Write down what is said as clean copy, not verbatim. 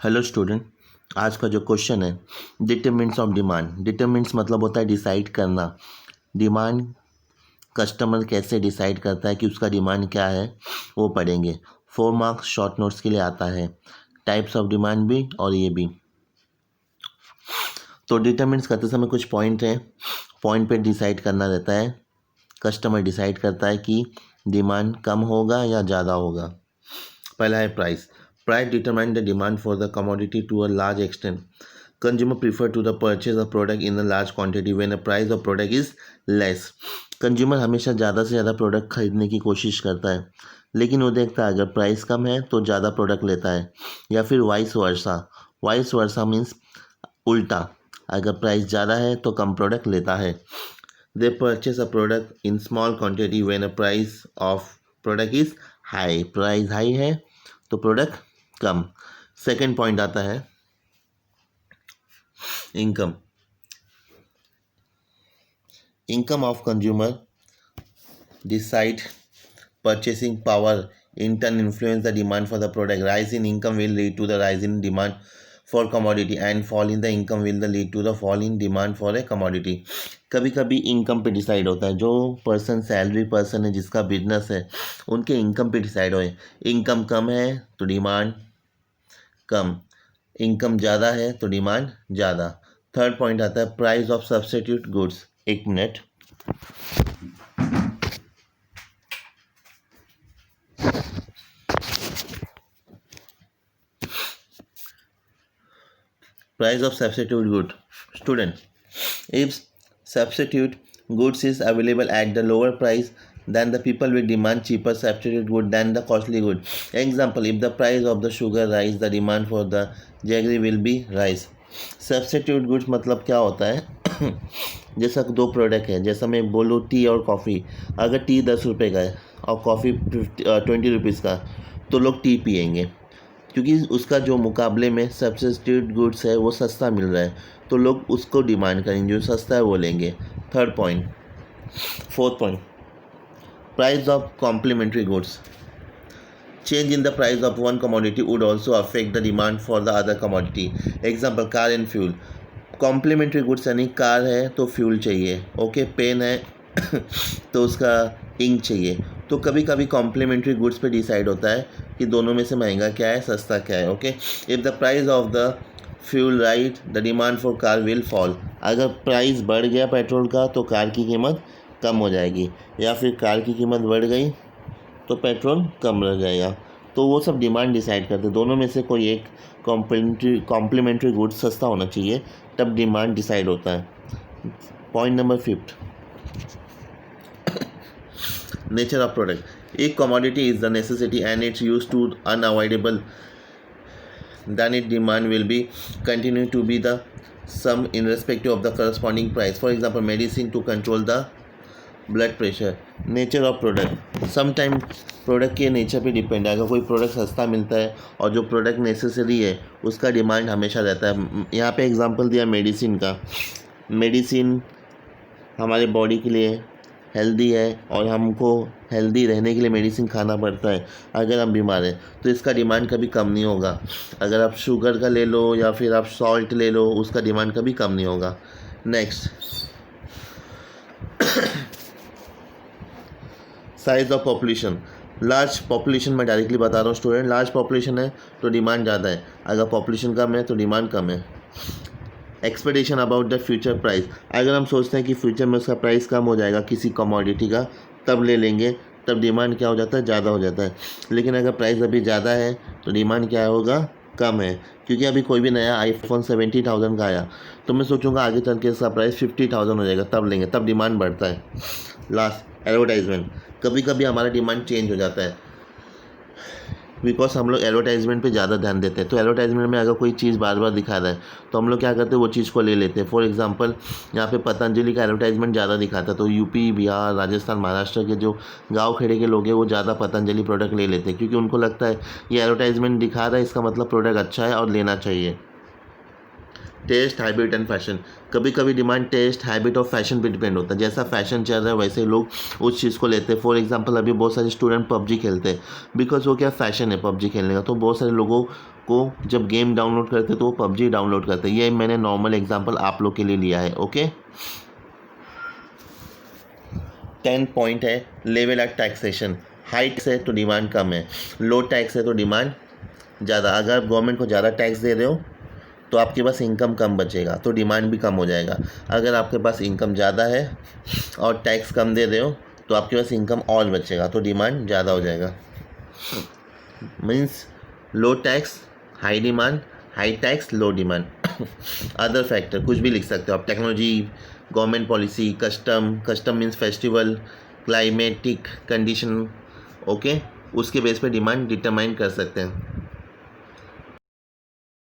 Hello student, आज का जो क्वेश्चन है डिटरमिनेंट्स ऑफ डिमांड। डिटरमिनेंट्स मतलब होता है डिसाइड करना। डिमांड कस्टमर कैसे डिसाइड करता है कि उसका डिमांड क्या है, वो पढ़ेंगे। 4 मार्क्स शॉर्ट नोट्स के लिए आता है, टाइप्स ऑफ डिमांड भी और ये भी। तो डिटरमिनेंट्स करते समय कुछ पॉइंट है, पॉइंट पे डिसाइड करना रहता है। कस्टमर डिसाइड करता है कि डिमांड कम होगा या ज़्यादा होगा। पहला है price. Price determine the demand for the commodity to a large extent. Consumer prefer to the purchase of product in a large quantity when the price of product is less. Consumer हमेशा ज़्यादा से ज़्यादा product खरीदने की कोशिश करता है, लेकिन वो देखता है अगर प्राइस कम है तो ज़्यादा प्रोडक्ट लेता है, या फिर vice versa. Vice versa means उल्टा, अगर प्राइस ज़्यादा है तो कम प्रोडक्ट लेता है। दे purchase a product in small quantity when a price of product is high. Price high है तो प्रोडक्ट कम। सेकेंड पॉइंट आता है income. Income of consumer decide purchasing power in turn influence the demand for the product. Rise in income will lead to the rise in demand for commodity and fall in the income will lead to the fall in demand for a commodity. कभी कभी income पे decide होता है, जो person salary person है जिसका business है उनके इनकम पे डिसाइड होए। इनकम कम है तो डिमांड कम, इनकम ज़्यादा है तो डिमांड ज़्यादा। थर्ड पॉइंट आता है प्राइस ऑफ सब्स्टिट्यूट गुड्स। एक minute. Price of substitute good. Student, if substitute goods is available at the lower price, then the people will demand cheaper substitute good than the costly good. Example, if the price of the sugar rise, the demand for the jaggery will be rise. Substitute goods मतलब क्या होता है जैसा दो product है, जैसा मैं बोलूँ टी और कॉफ़ी। अगर टी 10 रुपये का है और कॉफ़ी 20 रुपीज़ का, तो लोग टी पियेंगे क्योंकि उसका जो मुकाबले में सब्स्टिट्यूट गुड्स है वो सस्ता मिल रहा है, तो लोग उसको डिमांड करेंगे, जो सस्ता है वो लेंगे। Third point. Fourth point, price of complementary goods. Change in the price of one commodity would also affect the demand for the other commodity. Example, car and fuel. Complementary goods यानी car है तो fuel चाहिए, okay. Pen है तो उसका ink चाहिए। तो कभी कभी कॉम्प्लीमेंट्री गुड्स पे डिसाइड होता है कि दोनों में से महंगा क्या है, सस्ता क्या है, okay. If the price of the fuel right, the demand for car will fall. अगर प्राइस बढ़ गया पेट्रोल का तो कार की कीमत कम हो जाएगी, या फिर कार की कीमत बढ़ गई तो पेट्रोल कम रह जाएगा। तो वो सब डिमांड डिसाइड करते हैं, दोनों में से कोई एक कॉम्प्लीमेंट्री गुड्स सस्ता होना चाहिए, तब डिमांड डिसाइड होता है। Point number 5, nature of product. If commodity is the necessity and its use to unavoidable, then its demand will be continue to be the sum in respect of the corresponding price. For example, medicine to control the blood pressure. Nature of product, some time product के nature पे depend है। अगर कोई product सस्ता मिलता है और जो प्रोडक्ट नेसेसरी है उसका डिमांड हमेशा रहता है। यहाँ पे एग्जांपल दिया मेडिसिन का। मेडिसिन हमारे बॉडी के लिए हेल्दी है और हमको हेल्दी रहने के लिए मेडिसिन खाना पड़ता है। अगर हम बीमार हैं तो इसका डिमांड कभी कम नहीं होगा। अगर आप शुगर का ले लो या फिर आप सॉल्ट ले लो, उसका डिमांड कभी कम नहीं होगा। Next, size of population. Large population में डायरेक्टली बता रहा हूँ स्टूडेंट, लार्ज पॉपुलेशन है तो डिमांड ज़्यादा है, अगर पॉपुलेशन कम है तो डिमांड कम है। Expectation about the future price. अगर हम सोचते हैं कि फ्यूचर में उसका प्राइस कम हो जाएगा किसी कमोडिटी का, तब ले लेंगे, तब डिमांड क्या हो जाता है, ज़्यादा हो जाता है। लेकिन अगर प्राइस अभी ज़्यादा है तो डिमांड क्या होगा, कम है। क्योंकि अभी कोई भी नया आईफोन 70,000 का आया तो मैं सोचूंगा आगे चल के इसका प्राइस 50,000 हो जाएगा, तब लेंगे, तब डिमांड बढ़ता है। Last, advertisement. कभी कभी हमारा डिमांड चेंज हो जाता है बिकॉज हम लोग एडवर्टाइजमेंट पे ज़्यादा ध्यान देते हैं। तो एडवर्टाइजमेंट में अगर कोई चीज़ बार बार दिखा रहा है तो हम लोग क्या करते हैं, वो चीज़ को ले लेते हैं। फॉर एग्जांपल, यहाँ पे पतंजलि का एडवर्टाइजमेंट ज़्यादा दिखाता है तो यूपी, बिहार, राजस्थान, महाराष्ट्र के जो गाँव खेड़े के लोग हैं वो ज़्यादा पतंजलि प्रोडक्ट ले लेते हैं, क्योंकि उनको लगता है ये एडवर्टाइजमेंट दिखा रहा है, इसका मतलब प्रोडक्ट अच्छा है और लेना चाहिए। Taste, habit and fashion. कभी कभी डिमांड टेस्ट, हैबिट और फैशन पे डिपेंड होता है। जैसा फैशन चल रहा है वैसे लोग उस चीज़ को लेते हैं। फॉर एग्जांपल, अभी बहुत सारे स्टूडेंट पबजी खेलते हैं बिकॉज वो क्या फैशन है पबजी खेलने का, तो बहुत सारे लोगों को जब गेम डाउनलोड करते तो वो पबजी डाउनलोड करते। ये मैंने नॉर्मल एग्जांपल आप लोग के लिए लिया है। ओके, 10 पॉइंट है level of taxation. High tax है तो डिमांड कम है, लो टैक्स है तो डिमांड ज़्यादा। अगर आप गवर्नमेंट को ज़्यादा टैक्स दे रहे हो तो आपके पास इनकम कम बचेगा, तो डिमांड भी कम हो जाएगा। अगर आपके पास इनकम ज़्यादा है और टैक्स कम दे रहे हो तो आपके पास इनकम और बचेगा, तो डिमांड ज़्यादा हो जाएगा। Means low tax high demand, high tax low demand. Other factor कुछ भी लिख सकते हो आप, technology, government policy, custom means festival, climatic condition. Okay, उसके बेस पे डिमांड डिटरमाइन कर सकते हैं।